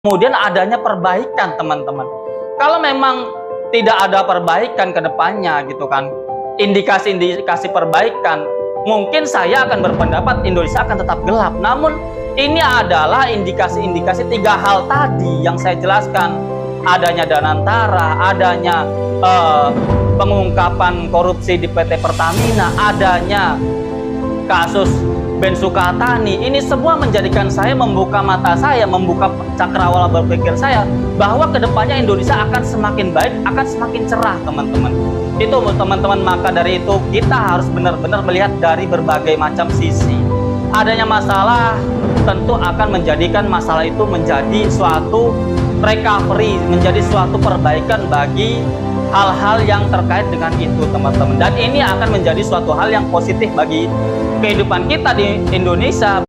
kemudian adanya perbaikan, teman-teman. Kalau memang tidak ada perbaikan ke depannya gitu kan, indikasi-indikasi perbaikan, mungkin saya akan berpendapat Indonesia akan tetap gelap. Namun ini adalah indikasi-indikasi tiga hal tadi yang saya jelaskan. Adanya Danantara, adanya pengungkapan korupsi di PT Pertamina, adanya kasus Ben Sukatani. Ini semua menjadikan saya membuka mata saya, membuka cakrawala berpikir saya bahwa kedepannya Indonesia akan semakin baik, akan semakin cerah, teman-teman. Itu teman-teman, maka dari itu kita harus benar-benar melihat dari berbagai macam sisi. Adanya masalah tentu akan menjadikan masalah itu menjadi suatu recovery, menjadi suatu perbaikan bagi hal-hal yang terkait dengan itu, teman-teman. Dan ini akan menjadi suatu hal yang positif bagi kehidupan kita di Indonesia.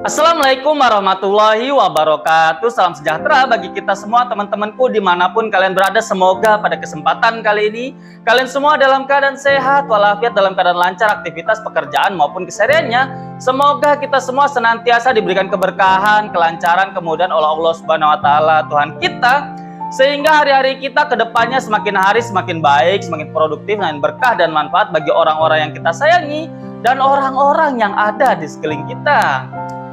Assalamualaikum warahmatullahi wabarakatuh. Salam sejahtera bagi kita semua, teman-temanku dimanapun kalian berada. Semoga pada kesempatan kali ini kalian semua dalam keadaan sehat walafiat, dalam keadaan lancar aktivitas pekerjaan maupun kesehariannya. Semoga kita semua senantiasa diberikan keberkahan, kelancaran, kemudahan oleh Allah Subhanahu wa taala Tuhan kita, sehingga hari-hari kita kedepannya semakin hari semakin baik, semakin produktif dan berkah dan manfaat bagi orang-orang yang kita sayangi dan orang-orang yang ada di sekeliling kita.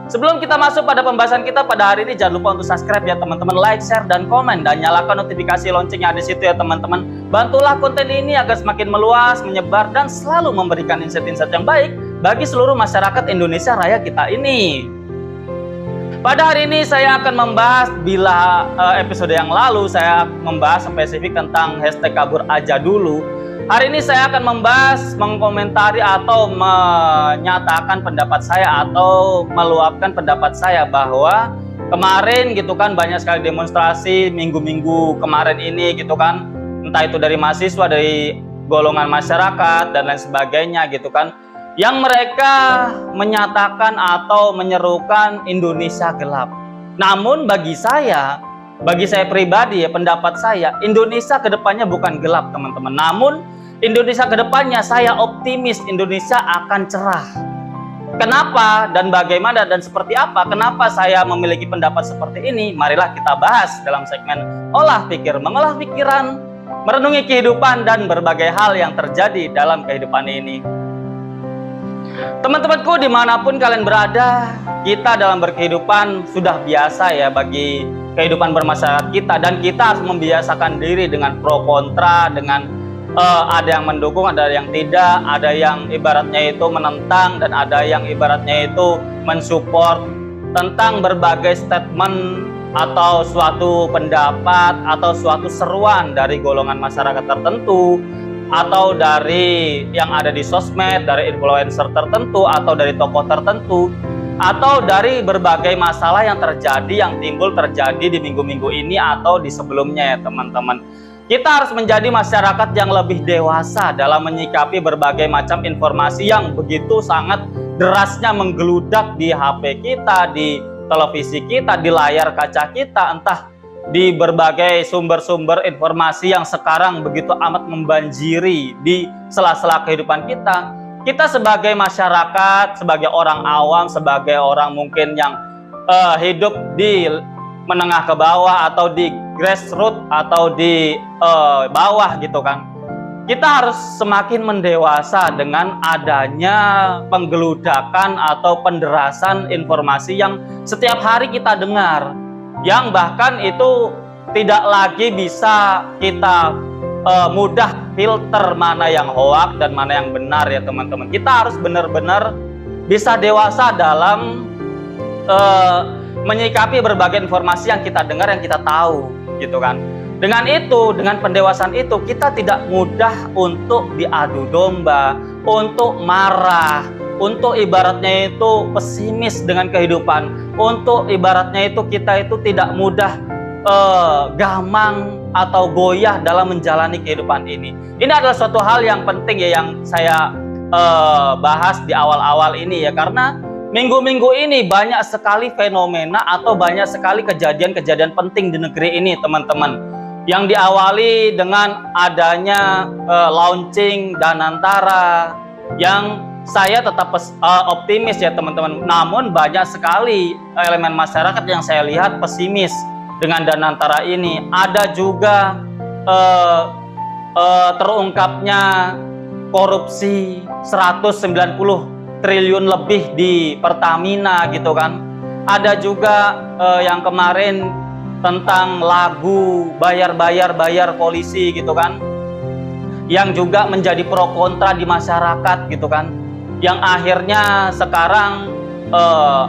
Sebelum kita masuk pada pembahasan kita pada hari ini, jangan lupa untuk subscribe ya teman-teman, like, share, dan komen, dan nyalakan notifikasi lonceng yang ada di situ ya teman-teman. Bantulah konten ini agar semakin meluas, menyebar, dan selalu memberikan insight-insight yang baik bagi seluruh masyarakat Indonesia Raya kita ini. Pada hari ini saya akan membahas, bila episode yang lalu saya membahas spesifik tentang hashtag kabur aja dulu. Hari ini saya akan membahas, mengkomentari atau menyatakan pendapat saya atau meluapkan pendapat saya bahwa kemarin gitu kan banyak sekali demonstrasi minggu-minggu kemarin ini gitu kan, entah itu dari mahasiswa, dari golongan masyarakat dan lain sebagainya gitu kan, yang mereka menyatakan atau menyerukan Indonesia gelap. Namun bagi saya pribadi ya, pendapat saya, Indonesia kedepannya bukan gelap, teman-teman. Namun Indonesia kedepannya saya optimis Indonesia akan cerah. Kenapa dan bagaimana dan seperti apa? Kenapa saya memiliki pendapat seperti ini? Marilah kita bahas dalam segmen Olah Pikir, mengolah pikiran, merenungi kehidupan dan berbagai hal yang terjadi dalam kehidupan ini. Teman-temanku dimanapun kalian berada, kita dalam berkehidupan sudah biasa ya bagi kehidupan bermasyarakat kita, dan kita harus membiasakan diri dengan pro kontra, dengan ada yang mendukung, ada yang tidak, ada yang ibaratnya itu menentang, dan ada yang ibaratnya itu mensupport tentang berbagai statement atau suatu pendapat atau suatu seruan dari golongan masyarakat tertentu, atau dari yang ada di sosmed, dari influencer tertentu, atau dari tokoh tertentu, atau dari berbagai masalah yang terjadi di minggu-minggu ini atau di sebelumnya ya teman-teman. Kita harus menjadi masyarakat yang lebih dewasa dalam menyikapi berbagai macam informasi yang begitu sangat derasnya menggeludak di HP kita, di televisi kita, di layar kaca kita, entah di berbagai sumber-sumber informasi yang sekarang begitu amat membanjiri di sela-sela kehidupan kita. Kita sebagai masyarakat, sebagai orang awam, sebagai orang mungkin yang hidup di menengah ke bawah atau di grassroots atau di bawah gitu kan, kita harus semakin mendewasa dengan adanya penggeludakan atau penderasan informasi yang setiap hari kita dengar, yang bahkan itu tidak lagi bisa kita mudah filter mana yang hoak dan mana yang benar ya teman-teman. Kita harus benar-benar bisa dewasa dalam menyikapi berbagai informasi yang kita dengar, yang kita tahu gitu kan. Dengan itu, dengan pendewasaan itu, kita tidak mudah untuk diadu domba, untuk marah, untuk ibaratnya itu pesimis dengan kehidupan, untuk ibaratnya itu kita itu tidak mudah gamang atau goyah dalam menjalani kehidupan ini. Ini adalah suatu hal yang penting ya, yang saya bahas di awal-awal ini ya, karena minggu-minggu ini banyak sekali fenomena atau banyak sekali kejadian-kejadian penting di negeri ini teman-teman, yang diawali dengan adanya launching Danantara, yang saya tetap optimis ya teman-teman. Namun banyak sekali elemen masyarakat yang saya lihat pesimis dengan Danantara ini. Ada juga terungkapnya korupsi 190 triliun lebih di Pertamina gitu kan. Ada juga yang kemarin tentang lagu bayar polisi gitu kan, yang juga menjadi pro kontra di masyarakat gitu kan, yang akhirnya sekarang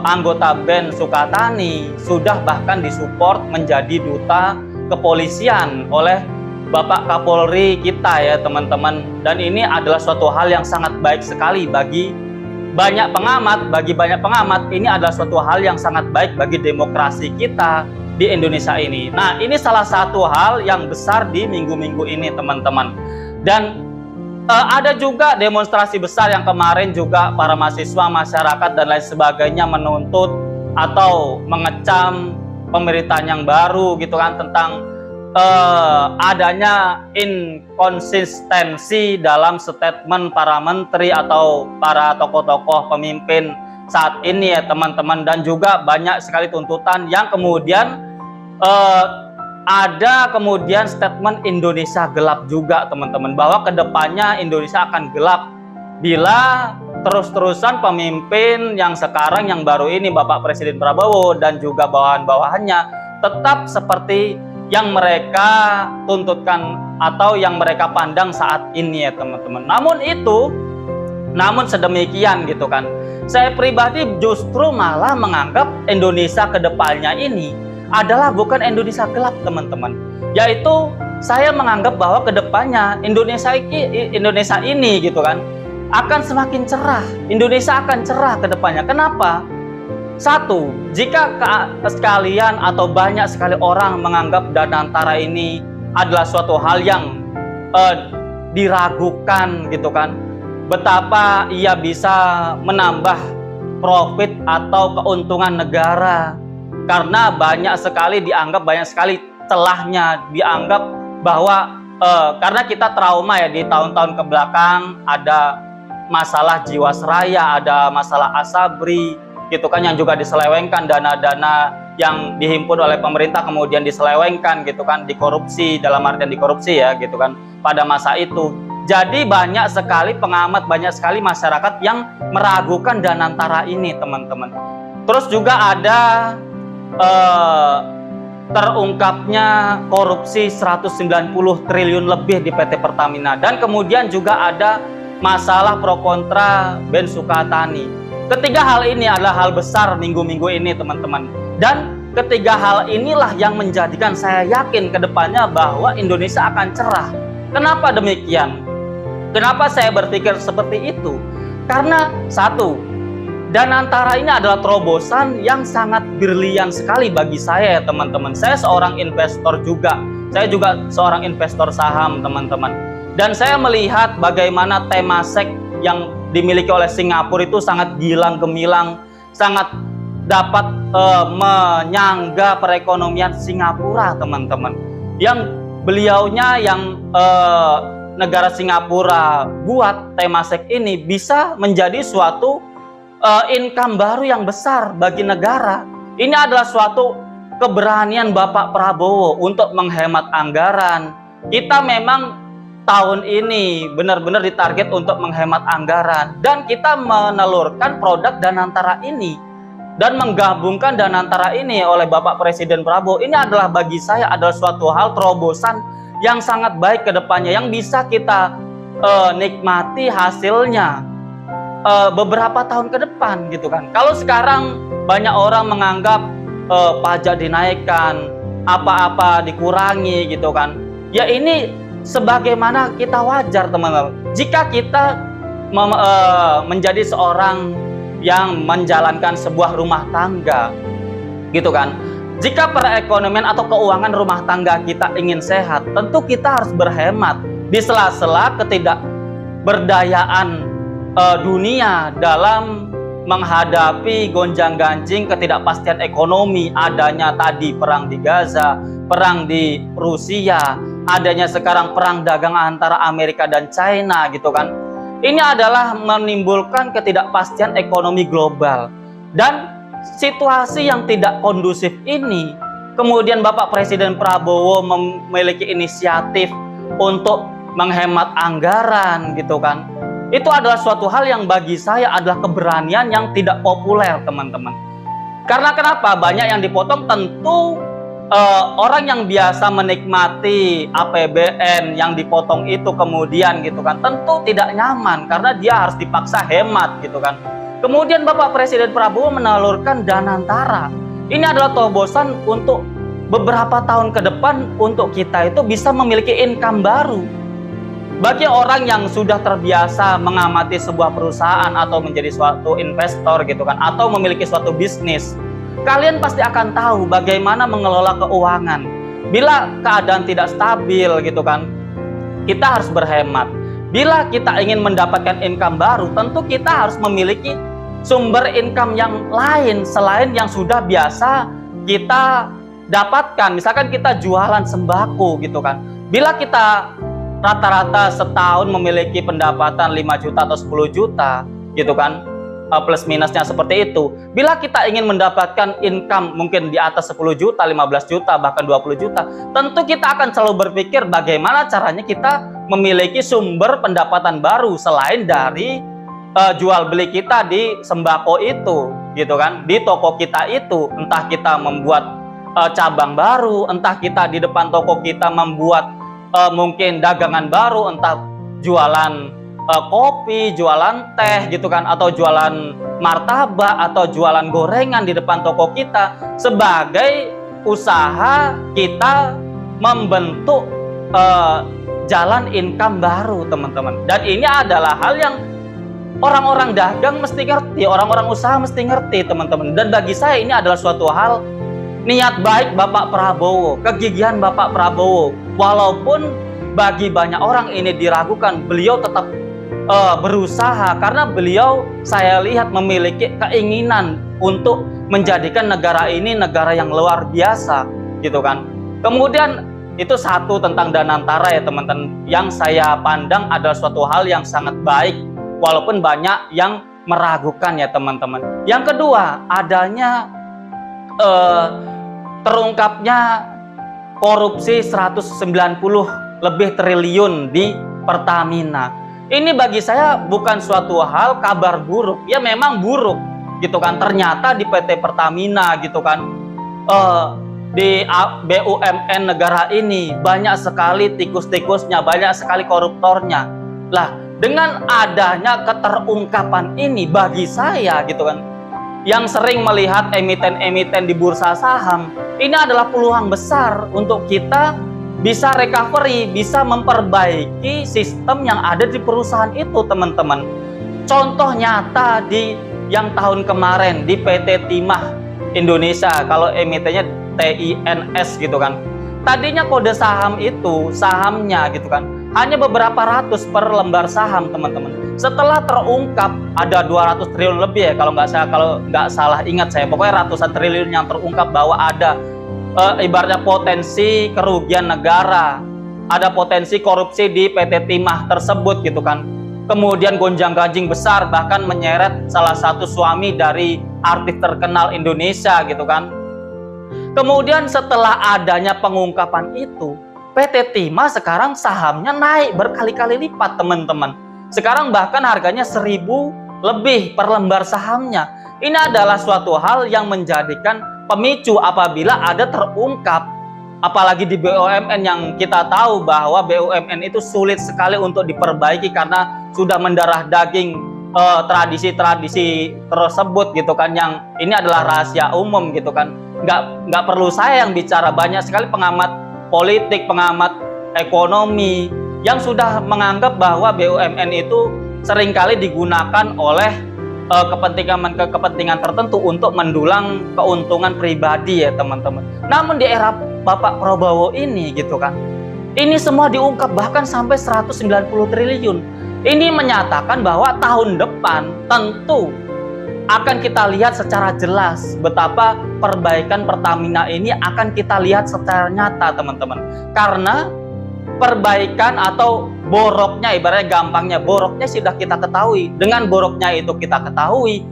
anggota band Sukatani sudah bahkan disupport menjadi duta kepolisian oleh Bapak Kapolri kita ya teman-teman. Dan ini adalah suatu hal yang sangat baik sekali bagi banyak pengamat, ini adalah suatu hal yang sangat baik bagi demokrasi kita di Indonesia ini. Nah, ini salah satu hal yang besar di minggu-minggu ini teman-teman. Dan ada juga demonstrasi besar yang kemarin juga para mahasiswa, masyarakat dan lain sebagainya menuntut atau mengecam pemerintahan yang baru gitu kan, tentang adanya inkonsistensi dalam statement para menteri atau para tokoh-tokoh pemimpin saat ini ya teman-teman. Dan juga banyak sekali tuntutan yang kemudian ada kemudian statement Indonesia gelap juga teman-teman, bahwa kedepannya Indonesia akan gelap bila terus-terusan pemimpin yang sekarang yang baru ini Bapak Presiden Prabowo dan juga bawahan-bawahannya tetap seperti yang mereka tuntutkan atau yang mereka pandang saat ini ya teman-teman. Namun sedemikian gitu kan, saya pribadi justru malah menganggap Indonesia kedepannya ini adalah bukan Indonesia gelap teman-teman, yaitu saya menganggap bahwa kedepannya Indonesia ini gitu kan akan semakin cerah. Indonesia akan cerah kedepannya. Kenapa? Satu, jika sekalian atau banyak sekali orang menganggap Danantara ini adalah suatu hal yang diragukan gitu kan, betapa ia bisa menambah profit atau keuntungan negara, karena banyak sekali celahnya, dianggap bahwa karena kita trauma ya di tahun-tahun kebelakang, ada masalah Jiwasraya, ada masalah Asabri gitu kan, yang juga diselewengkan, dana-dana yang dihimpun oleh pemerintah kemudian diselewengkan gitu kan, dikorupsi, dalam artian dikorupsi ya gitu kan pada masa itu. Jadi banyak sekali pengamat, banyak sekali masyarakat yang meragukan Danantara ini teman-teman. Terus juga ada terungkapnya korupsi 190 triliun lebih di PT Pertamina, dan kemudian juga ada masalah pro kontra band Sukatani. Ketiga hal ini adalah hal besar minggu-minggu ini teman-teman, dan ketiga hal inilah yang menjadikan saya yakin kedepannya bahwa Indonesia akan cerah. Kenapa demikian? Kenapa saya berpikir seperti itu? Karena satu, Danantara ini adalah terobosan yang sangat brilian sekali bagi saya ya teman-teman. Saya seorang investor juga, saya juga seorang investor saham teman-teman, dan saya melihat bagaimana Temasek yang dimiliki oleh Singapura itu sangat gilang gemilang, sangat dapat menyangga perekonomian Singapura teman-teman. Yang beliaunya yang negara Singapura buat Temasek ini bisa menjadi suatu income baru yang besar bagi negara. Ini adalah suatu keberanian Bapak Prabowo untuk menghemat anggaran. Kita memang tahun ini benar-benar ditarget untuk menghemat anggaran, dan kita menelurkan produk Danantara ini dan menggabungkan Danantara ini oleh Bapak Presiden Prabowo. Ini adalah bagi saya adalah suatu hal terobosan yang sangat baik ke depannya, yang bisa kita nikmati hasilnya beberapa tahun ke depan gitu kan. Kalau sekarang banyak orang menganggap pajak dinaikkan, apa-apa dikurangi gitu kan, ya ini sebagaimana kita wajar teman-teman. Jika kita menjadi seorang yang menjalankan sebuah rumah tangga gitu kan, jika perekonomian atau keuangan rumah tangga kita ingin sehat, tentu kita harus berhemat di sela-sela ketidakberdayaan dunia dalam menghadapi gonjang-ganjing ketidakpastian ekonomi, adanya tadi perang di Gaza, perang di Rusia, adanya sekarang perang dagang antara Amerika dan China gitu kan. Ini adalah menimbulkan ketidakpastian ekonomi global. Dan situasi yang tidak kondusif ini, kemudian Bapak Presiden Prabowo memiliki inisiatif untuk menghemat anggaran gitu kan. Itu adalah suatu hal yang bagi saya adalah keberanian yang tidak populer, teman-teman. Karena kenapa? Banyak yang dipotong, tentu orang yang biasa menikmati APBN yang dipotong itu kemudian gitu kan, tentu tidak nyaman karena dia harus dipaksa hemat gitu kan. Kemudian Bapak Presiden Prabowo menalurkan Danantara. Ini adalah terobosan untuk beberapa tahun ke depan untuk kita itu bisa memiliki income baru. Bagi orang yang sudah terbiasa mengamati sebuah perusahaan atau menjadi suatu investor gitu kan, atau memiliki suatu bisnis, kalian pasti akan tahu bagaimana mengelola keuangan. Bila keadaan tidak stabil gitu kan, kita harus berhemat. Bila kita ingin mendapatkan income baru, tentu kita harus memiliki sumber income yang lain selain yang sudah biasa kita dapatkan. Misalkan kita jualan sembako gitu kan. Bila kita rata-rata setahun memiliki pendapatan 5 juta atau 10 juta gitu kan, plus minusnya seperti itu. Bila kita ingin mendapatkan income mungkin di atas 10 juta, 15 juta, bahkan 20 juta, tentu kita akan selalu berpikir bagaimana caranya kita memiliki sumber pendapatan baru selain dari jual beli kita di sembako itu gitu kan, di toko kita itu. Entah kita membuat cabang baru, entah kita di depan toko kita membuat mungkin dagangan baru, entah jualan kopi, jualan teh gitu kan, atau jualan martabak, atau jualan gorengan di depan toko kita. Sebagai usaha kita membentuk jalan income baru, teman-teman. Dan ini adalah hal yang orang-orang dagang mesti ngerti, orang-orang usaha mesti ngerti, teman-teman. Dan bagi saya ini adalah suatu hal niat baik Bapak Prabowo, kegigihan Bapak Prabowo. Walaupun bagi banyak orang ini diragukan, beliau tetap berusaha karena beliau saya lihat memiliki keinginan untuk menjadikan negara ini negara yang luar biasa gitu kan. Kemudian itu satu tentang Danantara ya teman-teman, yang saya pandang adalah suatu hal yang sangat baik walaupun banyak yang meragukan ya teman-teman. Yang kedua, adanya terungkapnya korupsi 190 lebih triliun di Pertamina. Ini bagi saya bukan suatu hal kabar buruk. Ya memang buruk gitu kan. Ternyata di PT Pertamina gitu kan, di BUMN negara ini banyak sekali tikus-tikusnya, banyak sekali koruptornya. Lah, dengan adanya keterungkapan ini bagi saya gitu kan, yang sering melihat emiten-emiten di bursa saham, ini adalah peluang besar untuk kita bisa recovery, bisa memperbaiki sistem yang ada di perusahaan itu, teman-teman. Contoh nyata di yang tahun kemarin di PT Timah Indonesia, kalau emitennya TINS gitu kan. Tadinya kode saham itu, sahamnya gitu kan, hanya beberapa ratus per lembar saham, teman-teman. Setelah terungkap ada 200 triliun lebih ya, kalau nggak salah ingat saya, pokoknya ratusan triliun yang terungkap bahwa ada ibaratnya potensi kerugian negara, ada potensi korupsi di PT Timah tersebut gitu kan. Kemudian gonjang-ganjing besar, bahkan menyeret salah satu suami dari artis terkenal Indonesia gitu kan. Kemudian setelah adanya pengungkapan itu, PT Timah sekarang sahamnya naik berkali-kali lipat, teman-teman. Sekarang bahkan harganya 1.000 lebih per lembar sahamnya. Ini adalah suatu hal yang menjadikan pemicu apabila ada terungkap, apalagi di BUMN yang kita tahu bahwa BUMN itu sulit sekali untuk diperbaiki karena sudah mendarah daging tradisi-tradisi tersebut gitu kan, yang ini adalah rahasia umum gitu kan. Nggak perlu saya yang bicara, banyak sekali pengamat politik, pengamat ekonomi yang sudah menganggap bahwa BUMN itu seringkali digunakan oleh kepentingan tertentu untuk mendulang keuntungan pribadi ya teman-teman. Namun di era Bapak Prabowo ini gitu kan, ini semua diungkap bahkan sampai 190 triliun. Ini menyatakan bahwa tahun depan tentu akan kita lihat secara jelas betapa perbaikan Pertamina ini akan kita lihat secara nyata, teman-teman. Karena perbaikan atau boroknya, ibaratnya gampangnya, boroknya sudah kita ketahui. Dengan boroknya itu kita ketahui,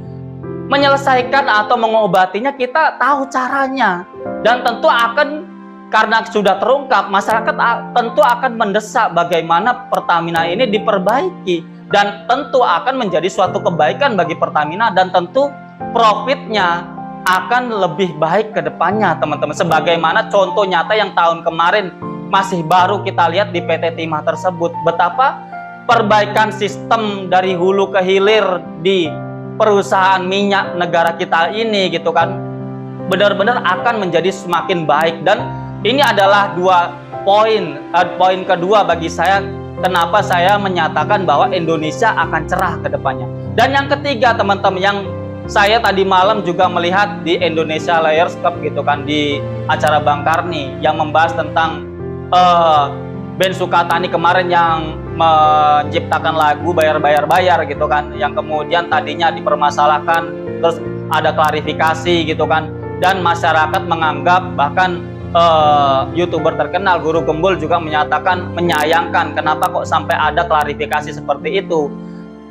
menyelesaikan atau mengobatinya kita tahu caranya. Dan tentu akan, karena sudah terungkap, masyarakat tentu akan mendesak bagaimana Pertamina ini diperbaiki. Dan tentu akan menjadi suatu kebaikan bagi Pertamina, dan tentu profitnya akan lebih baik ke depannya, teman-teman. Sebagaimana contoh nyata yang tahun kemarin masih baru kita lihat di PT Timah tersebut, betapa perbaikan sistem dari hulu ke hilir di perusahaan minyak negara kita ini gitu kan, benar-benar akan menjadi semakin baik. Dan ini adalah dua poin kedua bagi saya kenapa saya menyatakan bahwa Indonesia akan cerah ke depannya. Dan yang ketiga, teman-teman, yang saya tadi malam juga melihat di Indonesia Layers Cup gitu kan, di acara Bang Karni yang membahas tentang Ben Sukatani kemarin yang menciptakan lagu bayar gitu kan, yang kemudian tadinya dipermasalahkan, terus ada klarifikasi gitu kan, dan masyarakat menganggap, bahkan YouTuber terkenal Guru Gembul juga menyatakan menyayangkan kenapa kok sampai ada klarifikasi seperti itu.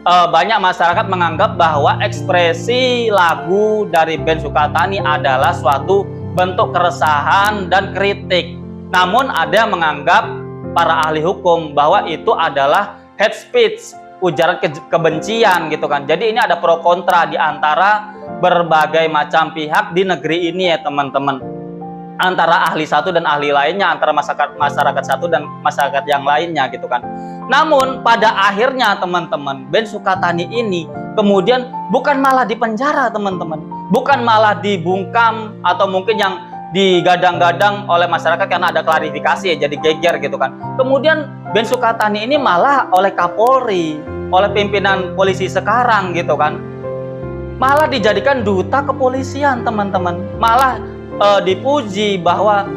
Banyak masyarakat menganggap bahwa ekspresi lagu dari Ben Sukatani adalah suatu bentuk keresahan dan kritik. Namun ada yang menganggap, para ahli hukum, bahwa itu adalah hate speech, ujaran kebencian gitu kan. Jadi ini ada pro kontra di antara berbagai macam pihak di negeri ini ya teman-teman. Antara ahli satu dan ahli lainnya, antara masyarakat satu dan masyarakat yang lainnya gitu kan. Namun pada akhirnya teman-teman, Ben Sukatani ini kemudian bukan malah dipenjara teman-teman, bukan malah dibungkam atau mungkin yang digadang-gadang oleh masyarakat karena ada klarifikasi ya, jadi geger gitu kan. Kemudian Ben Sukatani ini malah oleh Kapolri, oleh pimpinan polisi sekarang gitu kan, malah dijadikan duta kepolisian teman-teman. Malah dipuji bahwa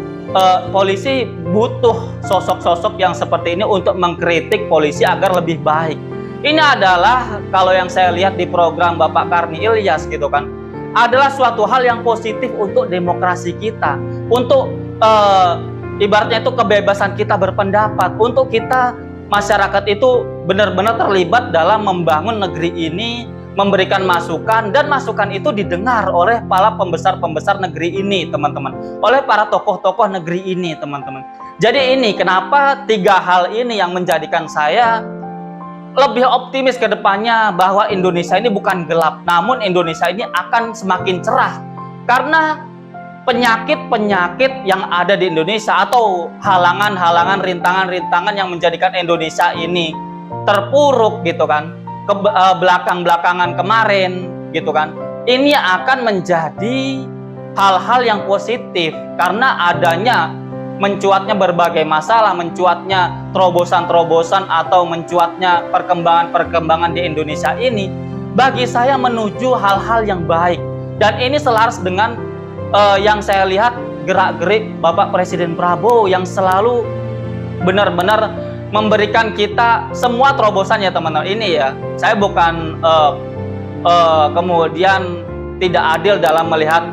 polisi butuh sosok-sosok yang seperti ini untuk mengkritik polisi agar lebih baik. Ini adalah, kalau yang saya lihat di program Bapak Karni Ilyas gitu kan, adalah suatu hal yang positif untuk demokrasi kita, untuk ibaratnya itu kebebasan kita berpendapat, untuk kita masyarakat itu benar-benar terlibat dalam membangun negeri ini, memberikan masukan, dan masukan itu didengar oleh para pembesar-pembesar negeri ini teman-teman, oleh para tokoh-tokoh negeri ini teman-teman. Jadi ini kenapa tiga hal ini yang menjadikan saya lebih optimis ke depannya bahwa Indonesia ini bukan gelap, namun Indonesia ini akan semakin cerah. Karena penyakit-penyakit yang ada di Indonesia atau halangan-halangan, rintangan-rintangan yang menjadikan Indonesia ini terpuruk gitu kan, ke belakang-belakangan kemarin gitu kan, ini akan menjadi hal-hal yang positif karena adanya mencuatnya berbagai masalah, mencuatnya terobosan-terobosan atau mencuatnya perkembangan-perkembangan di Indonesia ini, bagi saya menuju hal-hal yang baik. Dan ini selaras dengan yang saya lihat gerak-gerik Bapak Presiden Prabowo yang selalu benar-benar memberikan kita semua terobosan ya teman-teman. Ini ya, saya bukan kemudian tidak adil dalam melihat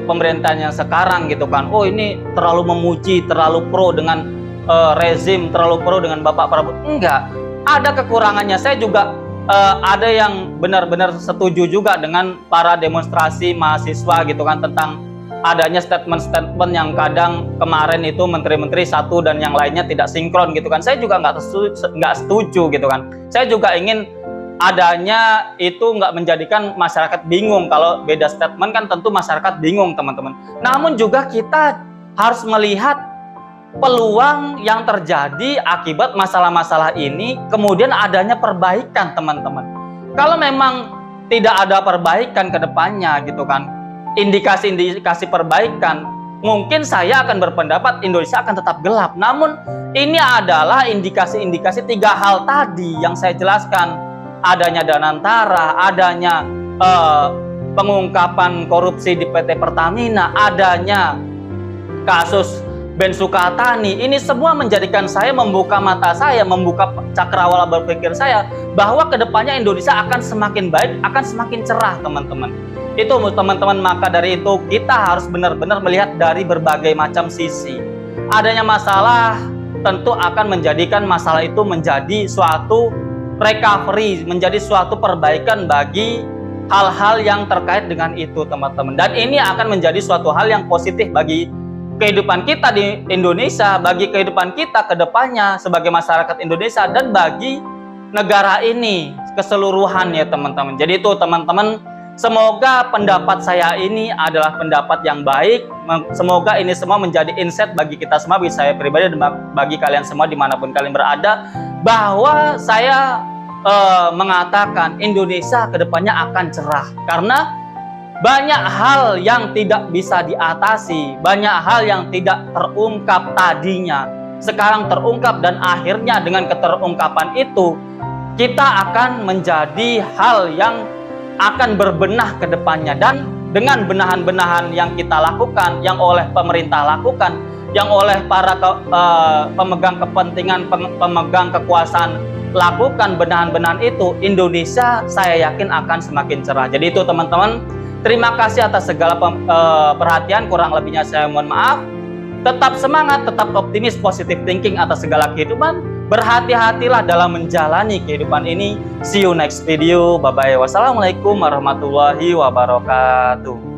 pemerintahan yang sekarang gitu kan. Oh ini terlalu memuji, terlalu pro dengan rezim, terlalu pro dengan Bapak Prabowo. Enggak, ada kekurangannya. Saya juga ada yang benar-benar setuju juga dengan para demonstrasi mahasiswa gitu kan, tentang adanya statement-statement yang kadang kemarin itu menteri-menteri satu dan yang lainnya tidak sinkron gitu kan. Saya juga nggak setuju gitu kan. Saya juga ingin adanya itu nggak menjadikan masyarakat bingung. Kalau beda statement kan tentu masyarakat bingung teman-teman. Namun juga kita harus melihat peluang yang terjadi akibat masalah-masalah ini, kemudian adanya perbaikan teman-teman. Kalau memang tidak ada perbaikan ke depannya gitu kan, indikasi-indikasi perbaikan, mungkin saya akan berpendapat Indonesia akan tetap gelap. Namun ini adalah indikasi-indikasi tiga hal tadi yang saya jelaskan. Adanya Danantara, adanya pengungkapan korupsi di PT Pertamina, adanya kasus Ben Sukatani. Ini semua menjadikan saya membuka mata saya, membuka cakrawala berpikir saya bahwa kedepannya Indonesia akan semakin baik, akan semakin cerah teman-teman. Itu teman-teman, maka dari itu kita harus benar-benar melihat dari berbagai macam sisi. Adanya masalah tentu akan menjadikan masalah itu menjadi suatu recovery, menjadi suatu perbaikan bagi hal-hal yang terkait dengan itu, teman-teman. Dan ini akan menjadi suatu hal yang positif bagi kehidupan kita di Indonesia, bagi kehidupan kita ke depannya sebagai masyarakat Indonesia, dan bagi negara ini keseluruhan ya teman-teman. Jadi itu teman-teman, semoga pendapat saya ini adalah pendapat yang baik. Semoga ini semua menjadi insight bagi kita semua, bagi saya pribadi dan bagi kalian semua dimanapun kalian berada, bahwa saya mengatakan Indonesia kedepannya akan cerah karena banyak hal yang tidak bisa diatasi, banyak hal yang tidak terungkap tadinya, sekarang terungkap, dan akhirnya dengan keterungkapan itu, kita akan menjadi hal yang akan berbenah ke depannya. Dan dengan benahan-benahan yang kita lakukan, yang oleh pemerintah lakukan, yang oleh para pemegang kepentingan, pemegang kekuasaan lakukan, benahan-benahan itu, Indonesia saya yakin akan semakin cerah. Jadi itu teman-teman, terima kasih atas segala perhatian, kurang lebihnya saya mohon maaf. Tetap semangat, tetap optimis, positive thinking atas segala kehidupan. Berhati-hatilah dalam menjalani kehidupan ini. See you next video. Bye-bye. Wassalamualaikum warahmatullahi wabarakatuh.